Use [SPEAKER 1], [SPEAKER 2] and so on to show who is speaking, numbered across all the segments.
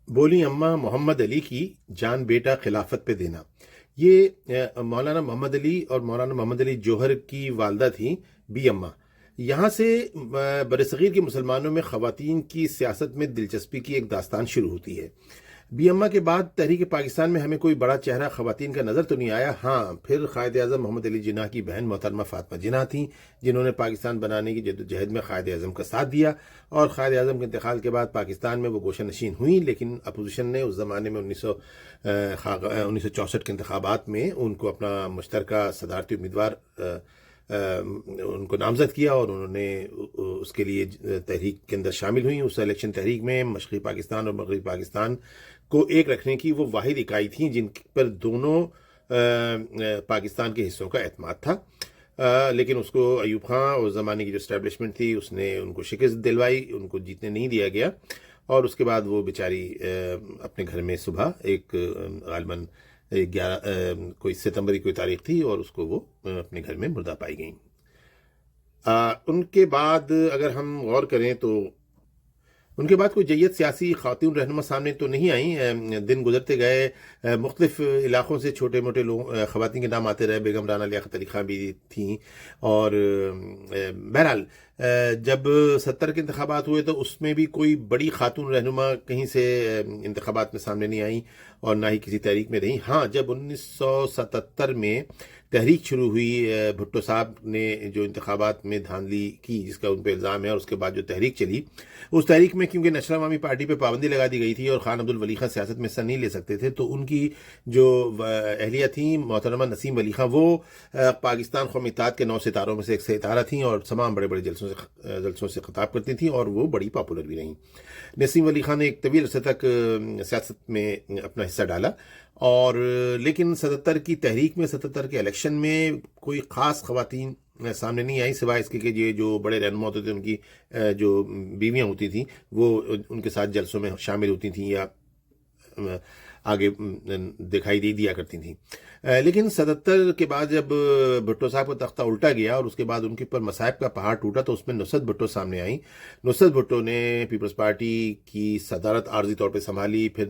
[SPEAKER 1] بولی اماں محمد علی کی جان بیٹا خلافت پہ دینا. یہ مولانا محمد علی اور مولانا محمد علی جوہر کی والدہ تھیں بی اماں. یہاں سے برصغیر کے مسلمانوں میں خواتین کی سیاست میں دلچسپی کی ایک داستان شروع ہوتی ہے. بی اماں کے بعد تحریک پاکستان میں ہمیں کوئی بڑا چہرہ خواتین کا نظر تو نہیں آیا. ہاں، پھر قائد اعظم محمد علی جناح کی بہن محترمہ فاطمہ جناح تھیں، جنہوں نے پاکستان بنانے کی جدوجہد میں قائد اعظم کا ساتھ دیا، اور قائد اعظم کے انتقال کے بعد پاکستان میں وہ گوشہ نشین ہوئیں. لیکن اپوزیشن نے اس زمانے میں 1964 کے انتخابات میں ان کو اپنا مشترکہ صدارتی امیدوار ان کو نامزد کیا، اور انہوں نے اس کے لیے تحریک کے اندر شامل ہوئیں. اس الیکشن تحریک میں مشرقی پاکستان اور مغربی پاکستان کو ایک رکھنے کی وہ واحد اکائی تھیں جن پر دونوں پاکستان کے حصوں کا اعتماد تھا. لیکن اس کو ایوب خان اور زمانے کی جو اسٹیبلشمنٹ تھی اس نے ان کو شکست دلوائی، ان کو جیتنے نہیں دیا گیا، اور اس کے بعد وہ بیچاری اپنے گھر میں صبح ایک غالباً 11 کوئی ستمبر کی کوئی تاریخ تھی، اور اس کو وہ اپنے گھر میں مردہ پائی گئیں. ان کے بعد اگر ہم غور کریں تو ان کے بعد کوئی جید سیاسی خاتون رہنما سامنے تو نہیں آئیں. دن گزرتے گئے، مختلف علاقوں سے چھوٹے موٹے خواتین کے نام آتے رہے. بیگم رانا لیاقت علی خان بھی تھیں، اور بہرحال جب 70 کے انتخابات ہوئے تو اس میں بھی کوئی بڑی خاتون رہنما کہیں سے انتخابات میں سامنے نہیں آئیں، اور نہ ہی کسی تحریک میں رہیں. ہاں، جب 1977 میں تحریک شروع ہوئی، بھٹو صاحب نے جو انتخابات میں دھاندلی کی جس کا ان پہ الزام ہے، اور اس کے بعد جو تحریک چلی، اس تحریک میں کیونکہ نیشنل عوامی پارٹی پہ پابندی لگا دی گئی تھی اور خان عبدالولی خان سیاست میں حصہ نہیں لے سکتے تھے، تو ان کی جو اہلیہ تھیں محترمہ نسیم ولی خان، وہ پاکستان قومی اتحاد کے 9 ستاروں میں سے ایک ستارہ تھیں، اور تمام بڑے بڑے جلسوں سے خطاب کرتی تھیں، اور وہ بڑی پاپولر بھی رہیں. نسیم ولی خان نے ایک طویل عرصے تک سیاست میں اپنا حصہ ڈالا، اور لیکن 77 کی تحریک میں، 77 کے الیکشن میں کوئی خاص خواتین سامنے نہیں آئی، سوائے اس کے کہ یہ جو بڑے رہنما ہوتے تھے ان کی جو بیویاں ہوتی تھیں وہ ان کے ساتھ جلسوں میں شامل ہوتی تھیں یا آگے دکھائی دیا کرتی تھیں. لیکن 77 کے بعد جب بھٹو صاحب کا تختہ الٹا گیا اور اس کے بعد ان کے اوپر مصائب کا پہاڑ ٹوٹا، تو اس میں نصرت بھٹو سامنے آئیں. نصرت بھٹو نے پیپلز پارٹی کی صدارت عارضی طور پہ سنبھالی. پھر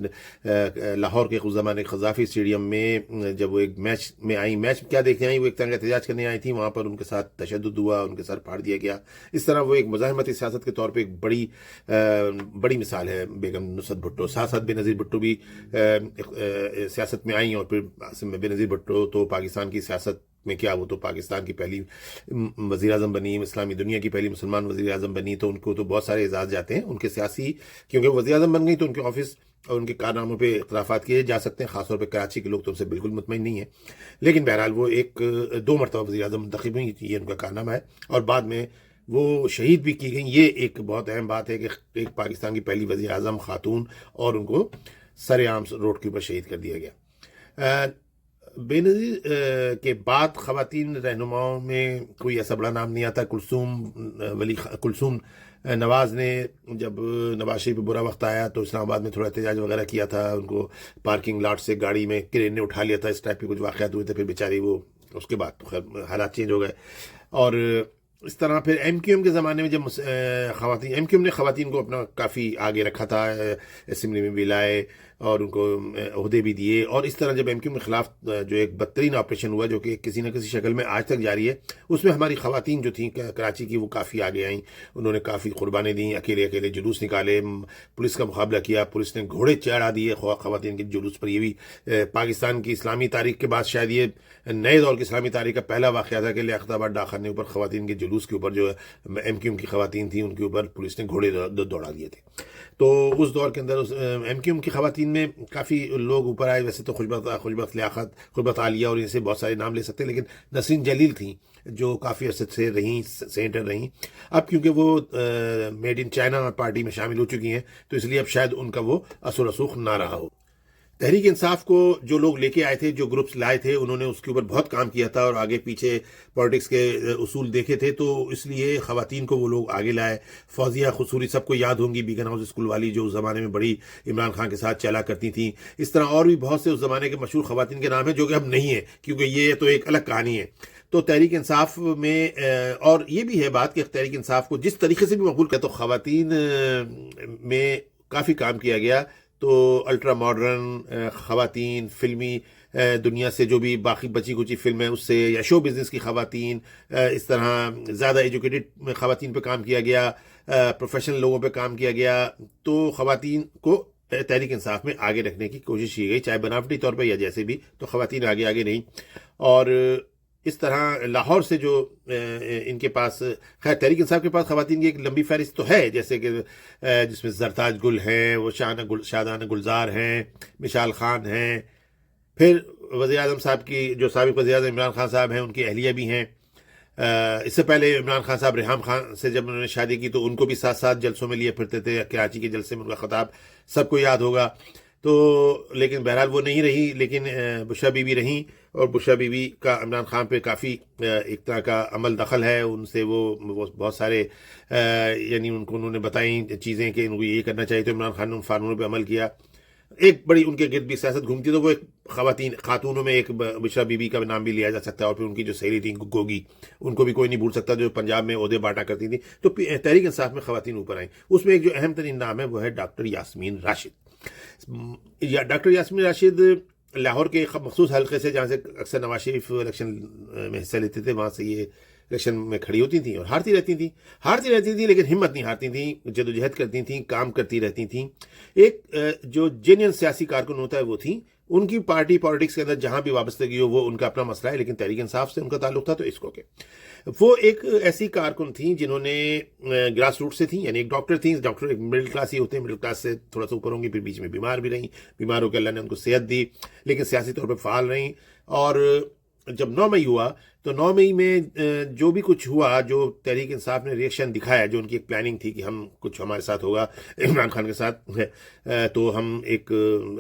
[SPEAKER 1] لاہور کے اس زمانے قذافی اسٹیڈیم میں جب وہ ایک میچ میں آئیں، میچ کیا دیکھنے آئیں، وہ ایک طرح کا احتجاج کرنے آئی تھیں. وہاں پر ان کے ساتھ تشدد ہوا، ان کے سر پھاڑ دیا گیا. اس طرح وہ ایک مزاحمتی سیاست کے طور پہ ایک بڑی مثال ہے بیگم نصرت بھٹو. ساتھ ساتھ بے نظیر بھٹو بھی سیاست میں آئیں، اور پھر بے نظیر بھٹو تو پاکستان کی سیاست میں کیا، وہ تو پاکستان کی پہلی وزیر اعظم بنی، اسلامی دنیا کی پہلی مسلمان وزیر اعظم بنی، تو ان کو تو بہت سارے اعزاز جاتے ہیں. ان کے سیاسی، کیونکہ وزیر اعظم بن گئی تو ان کے آفس اور ان کے کارناموں پہ اختلافات کیے جا سکتے ہیں، خاص طور پہ کراچی کے لوگ تو ان سے بالکل مطمئن نہیں ہیں. لیکن بہرحال وہ 2 مرتبہ وزیر اعظم منتخب ہوئی، یہ ان کا کارنامہ ہے، اور بعد میں وہ شہید بھی کی گئیں. یہ ایک بہت اہم بات ہے کہ ایک پاکستان کی پہلی وزیر اعظم خاتون، اور ان کو سر عام روڈ کے اوپر شہید کر دیا گیا. بے نظیر کے بعد خواتین رہنماؤں میں کوئی ایسا بڑا نام نہیں آتا. کلثوم نواز نے جب نواز شریف پہ برا وقت آیا تو اسلام آباد میں تھوڑا احتجاج وغیرہ کیا تھا، ان کو پارکنگ لاٹ سے گاڑی میں کرین نے اٹھا لیا تھا، اس ٹائپ کے کچھ واقعات ہوئے تھے. پھر بیچاری وہ اس کے بعد تو خیر حالات چینج ہو گئے. اور اس طرح پھر ایم کیو ایم کے زمانے میں جب خواتین، ایم کیو ایم نے خواتین کو اپنا کافی آگے رکھا تھا، اسمبلی میں بھی لائے اور ان کو عہدے بھی دیے. اور اس طرح جب ایم کیو ایم کے خلاف جو ایک بدترین آپریشن ہوا جو کہ کسی نہ کسی شکل میں آج تک جاری ہے، اس میں ہماری خواتین جو تھیں کراچی کی وہ کافی آگے آئیں. انہوں نے کافی قربانی دیں، اکیلے جلوس نکالے، پولیس کا مقابلہ کیا، پولیس نے گھوڑے چڑھا دیے خواتین کے جلوس پر. یہ بھی پاکستان کی اسلامی تاریخ کے بعد شاید یہ نئے دور کی اسلامی تاریخ کا پہلا واقعہ تھا کہ لیاقت آباد ڈاکخانے اوپر خواتین کے جلوس کے اوپر جو ایم کیو ایم کی خواتین تھیں ان کے اوپر پولیس نے گھوڑے دوڑا دیے تھے. تو اس دور کے اندر ایم کیو ایم کی خواتین میں کافی لوگ اوپر آئے. ویسے تو خوشبخت لیاقت، خوشبخت عالیہ اور ان سے بہت سارے نام لے سکتے ہیں، لیکن نسرین جلیل تھیں جو کافی عرصے سے رہیں، سینیٹر رہیں. اب کیونکہ وہ میڈ ان چائنا پارٹی میں شامل ہو چکی ہیں تو اس لیے اب شاید ان کا وہ اثر رسوخ نہ رہا ہو. تحریک انصاف کو جو لوگ لے کے آئے تھے، جو گروپس لائے تھے، انہوں نے اس کے اوپر بہت کام کیا تھا اور آگے پیچھے پالیٹکس کے اصول دیکھے تھے، تو اس لیے خواتین کو وہ لوگ آگے لائے. فوزیہ قصوری سب کو یاد ہوں گی، بیگن ہاؤس اسکول والی، جو اس زمانے میں بڑی عمران خان کے ساتھ چلا کرتی تھیں. اس طرح اور بھی بہت سے اس زمانے کے مشہور خواتین کے نام ہیں جو کہ اب نہیں ہیں، کیونکہ یہ تو ایک الگ کہانی ہے. تو تحریک انصاف میں اور یہ بھی ہے بات کہ تحریک انصاف کو جس طریقے سے بھی مقبول کیا، تو خواتین میں کافی کام کیا گیا. تو الٹرا ماڈرن خواتین، فلمی دنیا سے جو بھی باقی بچی کچی فلم ہے اس سے، یا شو بزنس کی خواتین، اس طرح زیادہ ایجوکیٹڈ خواتین پہ کام کیا گیا، پروفیشنل لوگوں پہ کام کیا گیا. تو خواتین کو تحریک انصاف میں آگے رکھنے کی کوشش کی گئی، چاہے بناوٹی طور پہ یا جیسے بھی. تو خواتین آگے رہیں. اور اس طرح لاہور سے جو ان کے پاس، خیر تحریک انصاف کے پاس خواتین کی ایک لمبی فہرست تو ہے، جیسے کہ جس میں زرتاج گل ہیں، وہ شادانہ گلزار ہیں، مشال خان ہیں، پھر وزیر اعظم صاحب کی جو سابق وزیر اعظم عمران خان صاحب ہیں ان کی اہلیہ بھی ہیں. اس سے پہلے عمران خان صاحب ریحام خان سے جب انہوں نے شادی کی تو ان کو بھی ساتھ ساتھ جلسوں میں لیے پھرتے تھے. کراچی کے جلسے میں ان کا خطاب سب کو یاد ہوگا. تو لیکن بہرحال وہ نہیں رہی، لیکن بشرا بی بی رہیں. اور بشرا بی بی کا عمران خان پہ کافی ایک طرح کا عمل دخل ہے. ان سے وہ بہت سارے یعنی ان کو انہوں نے بتائیں چیزیں کہ ان کو یہ کرنا چاہیے، تو عمران خان نے ان قانونوں پہ عمل کیا. ایک بڑی ان کے گرد بھی سیاست گھومتی، تو وہ ایک خاتونوں میں ایک بشرا بی بی کا نام بھی لیا جا سکتا ہے. اور پھر ان کی جو سہیلی تھیں گوگی، ان کو بھی کوئی نہیں بھول سکتا، جو پنجاب میں عہدے بانٹا کرتی تھیں. تو تحریک انصاف میں خواتین اوپر آئیں. اس میں ایک جو اہم ترین نام ہے وہ ہے ڈاکٹر یاسمین راشد. ڈاکٹر یاسمین راشد لاہور کے ایک مخصوص حلقے سے، جہاں سے اکثر نواز شریف الیکشن میں حصہ لیتے تھے، وہاں سے یہ الیکشن میں کھڑی ہوتی تھیں اور ہارتی رہتی تھیں، لیکن ہمت نہیں ہارتی تھیں، جدوجہد کرتی تھیں، کام کرتی رہتی تھیں. ایک جو جینین سیاسی کارکن ہوتا ہے وہ تھیں. ان کی پارٹی پالیٹکس کے اندر جہاں بھی وابستگی ہو وہ ان کا اپنا مسئلہ ہے، لیکن تحریک انصاف سے ان کا تعلق تھا تو اس کو کہ وہ ایک ایسی کارکن تھیں جنہوں نے گراس روٹ سے تھیں، یعنی ایک ڈاکٹر تھیں. ڈاکٹر ایک مڈل کلاس ہی ہوتے ہیں، مڈل کلاس سے تھوڑا سا اوپر ہوں گی، پھر بیچ میں بیمار بھی رہیں، بیمار ہو کے اللہ نے ان کو صحت دی، لیکن سیاسی طور پہ فعال رہیں. اور جب 9 مئی ہوا تو 9 مئی میں جو بھی کچھ ہوا، جو تحریک انصاف نے ریئیکشن دکھایا، جو ان کی ایک پلاننگ تھی کہ ہم کچھ ہمارے ساتھ ہوگا عمران خان کے ساتھ، تو ہم ایک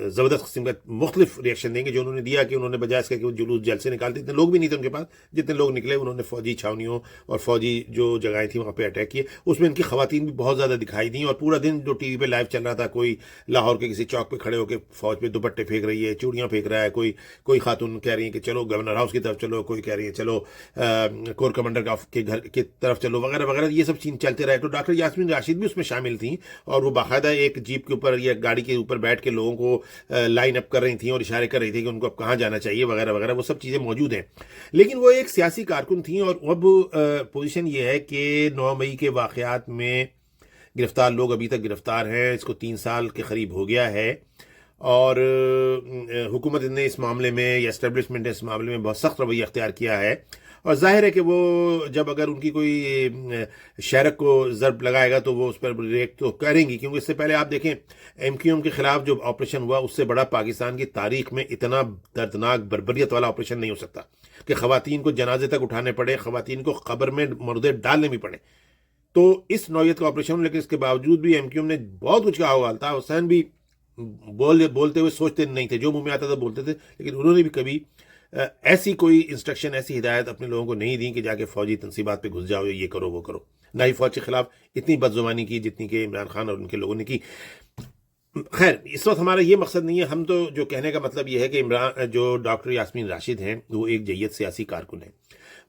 [SPEAKER 1] زبردست قسم کا مختلف ریئیکشن دیں گے. جو انہوں نے دیا کہ انہوں نے بجائے اس کا کہ وہ جلوس جلسے نکالتے، اتنے لوگ بھی نہیں تھے ان کے پاس، جتنے لوگ نکلے انہوں نے فوجی چھاونیوں اور فوجی جو جگہیں تھیں وہاں پہ اٹیک کیے. اس میں ان کی خواتین بھی بہت زیادہ دکھائی دیں، اور پورا دن جو ٹی وی پہ لائیو چل رہا تھا، کوئی لاہور کے کسی چوک پہ کھڑے ہو کے فوج پہ دوپٹے پھینک رہی ہے، چوڑیاں پھینک رہا ہے، کوئی خاتون کہہ رہی ہے کہ چلو گورنر ہاؤس کی طرف چلو، کوئی کہہ رہی ہے چلو کور کمانڈر کے گھر کی طرف چلو، وغیرہ وغیرہ. یہ سب چیز چلتے رہے. تو ڈاکٹر یاسمین راشد بھی اس میں شامل تھیں، اور وہ باقاعدہ ایک جیپ کے اوپر یا گاڑی کے اوپر بیٹھ کے لوگوں کو لائن اپ کر رہی تھیں اور اشارے کر رہی تھیں کہ ان کو اب کہاں جانا چاہیے، وغیرہ وغیرہ. وہ سب چیزیں موجود ہیں. لیکن وہ ایک سیاسی کارکن تھیں. اور اب پوزیشن یہ ہے کہ 9 مئی کے واقعات میں گرفتار لوگ ابھی تک گرفتار ہیں. اس کو 3 سال کے قریب ہو گیا ہے، اور حکومت نے اس معاملے میں یا اسٹیبلشمنٹ نے اس معاملے میں بہت سخت رویہ اختیار کیا ہے. اور ظاہر ہے کہ وہ جب اگر ان کی کوئی شہرک کو ضرب لگائے گا تو وہ اس پر ریئیکٹ تو کریں گی، کیونکہ اس سے پہلے آپ دیکھیں ایم کیو ایم کے خلاف جو آپریشن ہوا، اس سے بڑا پاکستان کی تاریخ میں اتنا دردناک بربریت والا آپریشن نہیں ہو سکتا کہ خواتین کو جنازے تک اٹھانے پڑے، خواتین کو قبر میں مردے ڈالنے بھی پڑے. تو اس نوعیت کا آپریشن، لیکن اس کے باوجود بھی ایم کیو ایم نے بہت کچھ کہا ہوگا. الطاف حسین بھی بولتے ہوئے سوچتے نہیں تھے، جو منہ میں آتا تھا بولتے تھے، لیکن انہوں نے بھی کبھی ایسی کوئی انسٹرکشن، ایسی ہدایت اپنے لوگوں کو نہیں دی کہ جا کے فوجی تنصیبات پہ گھس جاؤ، یہ کرو وہ کرو. نہ ہی فوج کے خلاف اتنی بدزبانی کی جتنی کہ عمران خان اور ان کے لوگوں نے کی. خیر اس وقت ہمارا یہ مقصد نہیں ہے. ہم تو جو کہنے کا مطلب یہ ہے کہ جو ڈاکٹر یاسمین راشد ہیں وہ ایک جید سیاسی کارکن ہیں.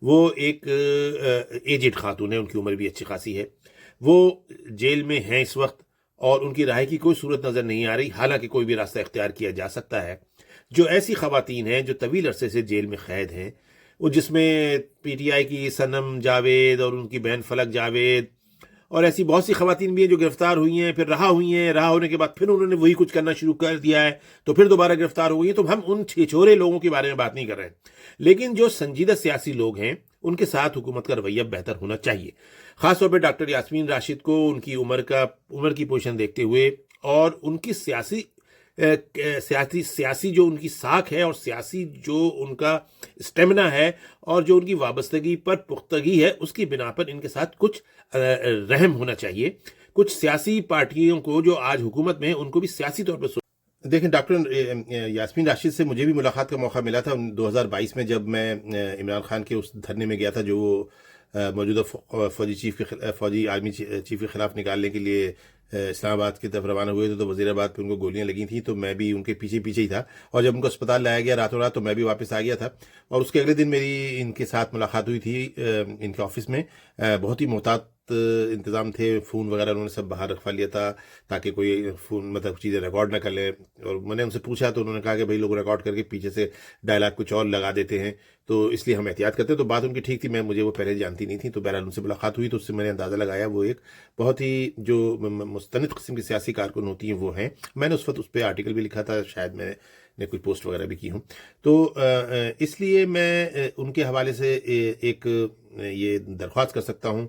[SPEAKER 1] وہ ایک ایجڈ خاتون ہیں، ان کی عمر بھی اچھی خاصی ہے. وہ جیل میں ہیں اس وقت، اور ان کی رہائی کی کوئی صورت نظر نہیں آ رہی، حالانکہ کوئی بھی راستہ اختیار کیا جا سکتا ہے. جو ایسی خواتین ہیں جو طویل عرصے سے جیل میں قید ہیں، وہ جس میں پی ٹی آئی کی صنم جاوید اور ان کی بہن فلک جاوید اور ایسی بہت سی خواتین بھی ہیں جو گرفتار ہوئی ہیں، پھر رہا ہوئی ہیں، رہا ہونے کے بعد پھر انہوں نے وہی کچھ کرنا شروع کر دیا ہے تو پھر دوبارہ گرفتار ہو گئی ہیں. تو ہم ان چھچورے لوگوں کے بارے میں بات نہیں کر رہے ہیں، لیکن جو سنجیدہ سیاسی لوگ ہیں ان کے ساتھ حکومت کا رویہ بہتر ہونا چاہیے. خاص طور پہ ڈاکٹر یاسمین راشد کو ان کی عمر کی پوزیشن دیکھتے ہوئے، اور ان کی سیاسی جو ان کی ساکھ ہے، اور سیاسی جو ان کا اسٹیمنا ہے، اور جو ان کی وابستگی پر پختگی ہے، اس کی بنا پر ان کے ساتھ کچھ رحم ہونا چاہیے. کچھ سیاسی پارٹیوں کو جو آج حکومت میں ہیں ان کو بھی سیاسی طور پر دیکھیں. ڈاکٹر یاسمین راشد سے مجھے بھی ملاقات کا موقع ملا تھا 2022 میں، جب میں عمران خان کے اس دھرنے میں گیا تھا جو موجودہ فوجی آرمی چیف کے خلاف نکالنے کے لیے اسلام آباد کی طرف روانہ ہوئے تھے تو وزیر آباد پہ ان کو گولیاں لگی تھیں، تو میں بھی ان کے پیچھے پیچھے ہی تھا، اور جب ان کو اسپتال لایا گیا راتوں رات تو میں بھی واپس آ گیا تھا، اور اس کے اگلے دن میری ان کے ساتھ ملاقات ہوئی تھی ان کے آفس میں۔ بہت ہی محتاط انتظام تھے، فون وغیرہ انہوں نے سب باہر رکھوا لیا تھا تاکہ کوئی فون مطلب چیزیں ریکارڈ نہ کر لے، اور میں نے ان سے پوچھا تو انہوں نے کہا کہ بھائی لوگ ریکارڈ کر کے پیچھے سے ڈائلاگ کچھ اور لگا دیتے ہیں، تو اس لیے ہم احتیاط کرتے ہیں۔ تو بات ان کی ٹھیک تھی، مجھے وہ پہلے جانتی نہیں تھی، تو بہرحال ان سے ملاقات ہوئی تو اس سے میں نے اندازہ لگایا وہ ایک بہت ہی جو مستند قسم کی سیاسی کارکن ہوتی ہیں وہ ہیں۔ میں نے اس وقت اس پہ آرٹیکل بھی لکھا تھا، شاید میں نے کوئی پوسٹ وغیرہ بھی کی ہوں، تو اس لیے میں ان کے حوالے سے ایک یہ درخواست کر سکتا ہوں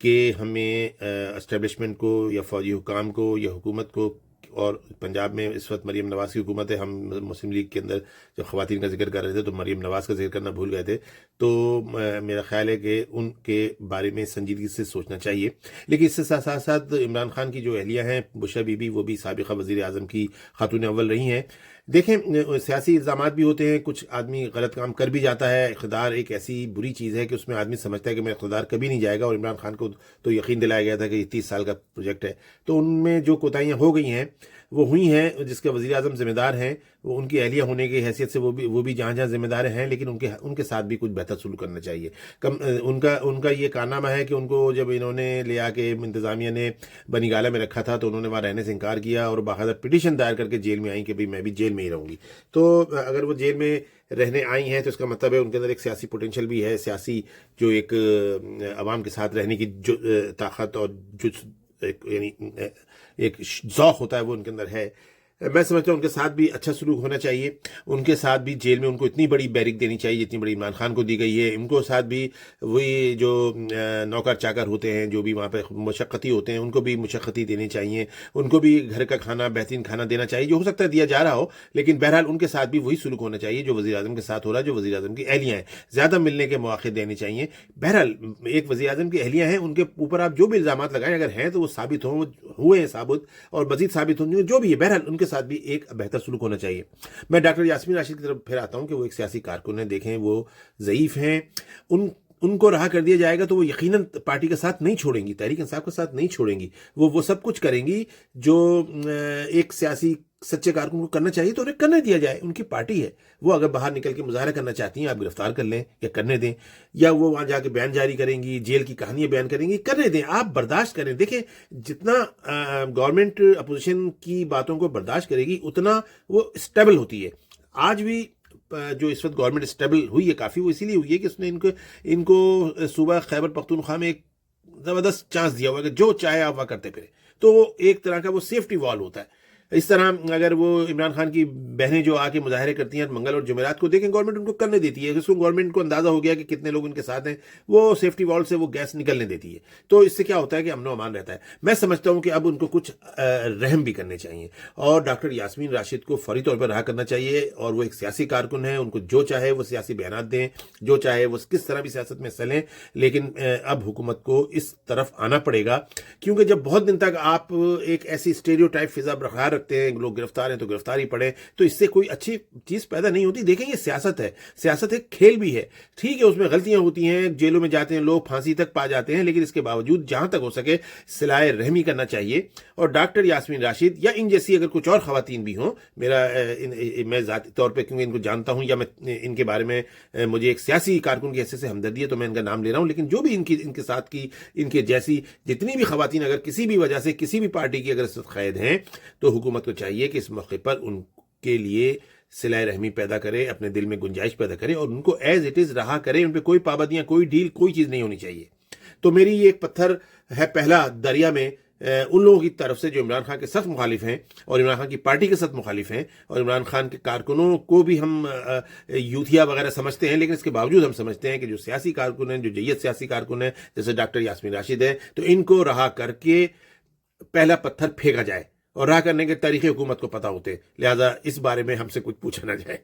[SPEAKER 1] کہ ہمیں اسٹیبلشمنٹ کو یا فوجی حکام کو یا حکومت کو، اور پنجاب میں اس وقت مریم نواز کی حکومت ہے، ہم مسلم لیگ کے اندر جب خواتین کا ذکر کر رہے تھے تو مریم نواز کا ذکر کرنا بھول گئے تھے، تو میرا خیال ہے کہ ان کے بارے میں سنجیدگی سے سوچنا چاہیے۔ لیکن اس سے ساتھ ساتھ عمران خان کی جو اہلیہ ہیں بشرا بی بی، وہ بھی سابقہ وزیر اعظم کی خاتون اول رہی ہیں۔ دیکھیں سیاسی الزامات بھی ہوتے ہیں، کچھ آدمی غلط کام کر بھی جاتا ہے، اقتدار ایک ایسی بری چیز ہے کہ اس میں آدمی سمجھتا ہے کہ میرا اقتدار کبھی نہیں جائے گا، اور عمران خان کو تو یقین دلایا گیا تھا کہ یہ 30 سال کا پروجیکٹ ہے، تو ان میں جو کوتاہیاں ہو گئی ہیں وہ ہوئی ہیں، جس کے وزیر اعظم ذمہ دار ہیں، وہ ان کی اہلیہ ہونے کی حیثیت سے وہ بھی جہاں جہاں ذمہ دار ہیں، لیکن ان کے ساتھ بھی کچھ بہتر سلوک کرنا چاہیے۔ ان کا یہ کارنامہ ہے کہ ان کو جب انہوں نے لیا کہ انتظامیہ نے بنی گالہ میں رکھا تھا تو انہوں نے وہاں رہنے سے انکار کیا، اور باقاعدہ پٹیشن دائر کر کے جیل میں آئیں کہ میں بھی جیل میں ہی رہوں گی۔ تو اگر وہ جیل میں رہنے آئی ہیں تو اس کا مطلب ہے ان کے اندر ایک سیاسی پوٹینشیل بھی ہے، سیاسی جو ایک عوام کے ساتھ رہنے کی جو طاقت اور یعنی ایک ذوق ہوتا ہے وہ ان کے اندر ہے۔ میں سمجھتا ہوں ان کے ساتھ بھی اچھا سلوک ہونا چاہیے، ان کے ساتھ بھی جیل میں ان کو اتنی بڑی بیرک دینی چاہیے جتنی بڑی عمران خان کو دی گئی ہے، ان کو ساتھ بھی وہی جو نوکر چاکر ہوتے ہیں جو بھی وہاں پہ مشقتی ہوتے ہیں ان کو بھی مشقتی دینی چاہیے، ان کو بھی گھر کا کھانا بہترین کھانا دینا چاہیے، جو ہو سکتا ہے دیا جا رہا ہو، لیکن بہرحال ان کے ساتھ بھی وہی سلوک ہونا چاہیے جو وزیر اعظم کے ساتھ ہو رہا ہے، جو وزیر اعظم کی اہلیہ ہیں، زیادہ ملنے کے مواقع دینے چاہیے۔ بہرحال ایک وزیر اعظم کی اہلیہ ہیں، ان کے اوپر آپ جو بھی الزامات لگائیں اگر ہیں تو وہ ثابت ہوں، ہوئے ہیں ثابت، اور مزید ثابت ہوں جو بھی ہے، بہرحال ان کے ساتھ بھی ایک بہتر سلوک ہونا چاہیے۔ میں ڈاکٹر یاسمین راشد کی طرف پھر آتا ہوں کہ وہ ایک سیاسی کارکن ہیں، دیکھیں وہ ضعیف ہیں، ان کو رہا کر دیا جائے گا تو وہ یقیناً پارٹی کا ساتھ نہیں چھوڑیں گی، تحریک انصاف کا ساتھ نہیں چھوڑیں گی، وہ سب کچھ کریں گی جو ایک سیاسی سچے کارکن کو کرنا چاہیے تو انہیں کرنے دیا جائے، ان کی پارٹی ہے، وہ اگر باہر نکل کے مظاہرہ کرنا چاہتی ہیں آپ گرفتار کر لیں یا کرنے دیں، یا وہ وہاں جا کے بیان جاری کریں گی، جیل کی کہانیاں بیان کریں گی، کرنے دیں، آپ برداشت کریں۔ دیکھیں جتنا گورنمنٹ اپوزیشن کی باتوں کو برداشت کرے گی اتنا وہ اسٹیبل ہوتی ہے۔ آج بھی جو اس وقت گورنمنٹ اسٹیبل ہوئی ہے کافی، وہ اسی لیے ہوئی ہے کہ اس نے ان کو صوبہ خیبر پختونخوا میں ایک زبردست چانس دیا ہوا کہ جو چاہے آپ وہاں کرتے پھرے، تو ایک طرح کا وہ سیفٹی وال ہوتا ہے۔ اس طرح اگر وہ عمران خان کی بہنیں جو آ کے مظاہرے کرتی ہیں منگل اور جمعرات کو، دیکھیں گورنمنٹ ان کو کرنے دیتی ہے، اس کو گورنمنٹ کو اندازہ ہو گیا کہ کتنے لوگ ان کے ساتھ ہیں، وہ سیفٹی وال سے وہ گیس نکلنے دیتی ہے، تو اس سے کیا ہوتا ہے کہ امن و امان رہتا ہے۔ میں سمجھتا ہوں کہ اب ان کو کچھ رحم بھی کرنے چاہیے، اور ڈاکٹر یاسمین راشد کو فوری طور پر رہا کرنا چاہیے، اور وہ ایک سیاسی کارکن ہیں، ان کو جو چاہے وہ سیاسی بیانات دیں، جو چاہے وہ کس طرح بھی سیاست میں حصہ لیں، لیکن اب حکومت کو اس طرف آنا پڑے گا، کیونکہ جب بہت دن تک آپ ایک ایسی اسٹیریوٹائپ فضا برقرار رکھتے ہیں، لوگ گرفتار ہیں تو گرفتاری پڑے، تو اس سے کوئی اچھی چیز پیدا نہیں ہوتی۔ دیکھیں یہ سیاست ہے، سیاست ایک کھیل بھی ہے، ٹھیک ہے اس میں غلطیاں ہوتی ہیں، جیلوں میں جاتے ہیں لوگ، پھانسی تک پا جاتے ہیں، لیکن اس کے باوجود جہاں تک ہو سکے صلاح رحمی کرنا چاہیے۔ اور ڈاکٹر یاسمین راشد یا ان جیسی اگر کچھ اور خواتین بھی ہوں، میں ذاتی طور پہ کیونکہ ان کو جانتا ہوں یا میں ان کے بارے میں مجھے ایک سیاسی کارکن کی حیثیت سے ہمدردی ہے تو میں ان کا نام لے رہا ہوں، لیکن جو بھی ان کے ساتھ کی ان کے جیسی جتنی بھی خواتین اگر کسی بھی وجہ سے کسی بھی پارٹی کی اگر اس وقت قید ہیں تو حکومت کو چاہیے کہ اس موقع پر ان کے لیے صلہ رحمی پیدا کرے، اپنے دل میں گنجائش پیدا کرے اور ان کو ایز اٹ از رہا کرے، ان پہ کوئی پابندیاں، کوئی ڈیل، کوئی چیز نہیں ہونی چاہیے۔ تو میری یہ ایک پتھر ہے پہلا دریا میں ان لوگوں کی طرف سے جو عمران خان کے سخت مخالف ہیں اور عمران خان کی پارٹی کے سخت مخالف ہیں، اور عمران خان کے کارکنوں کو بھی ہم یوتھیا وغیرہ سمجھتے ہیں، لیکن اس کے باوجود ہم سمجھتے ہیں کہ جو سیاسی کارکن ہیں، جو جیت سیاسی کارکن ہیں جیسے ڈاکٹر یاسمین راشد ہیں، تو ان کو رہا کر کے پہلا پتھر پھینکا جائے، اور رہا کرنے کے طریقے حکومت کو پتہ ہوتے، لہذا اس بارے میں ہم سے کچھ پوچھا نہ جائے۔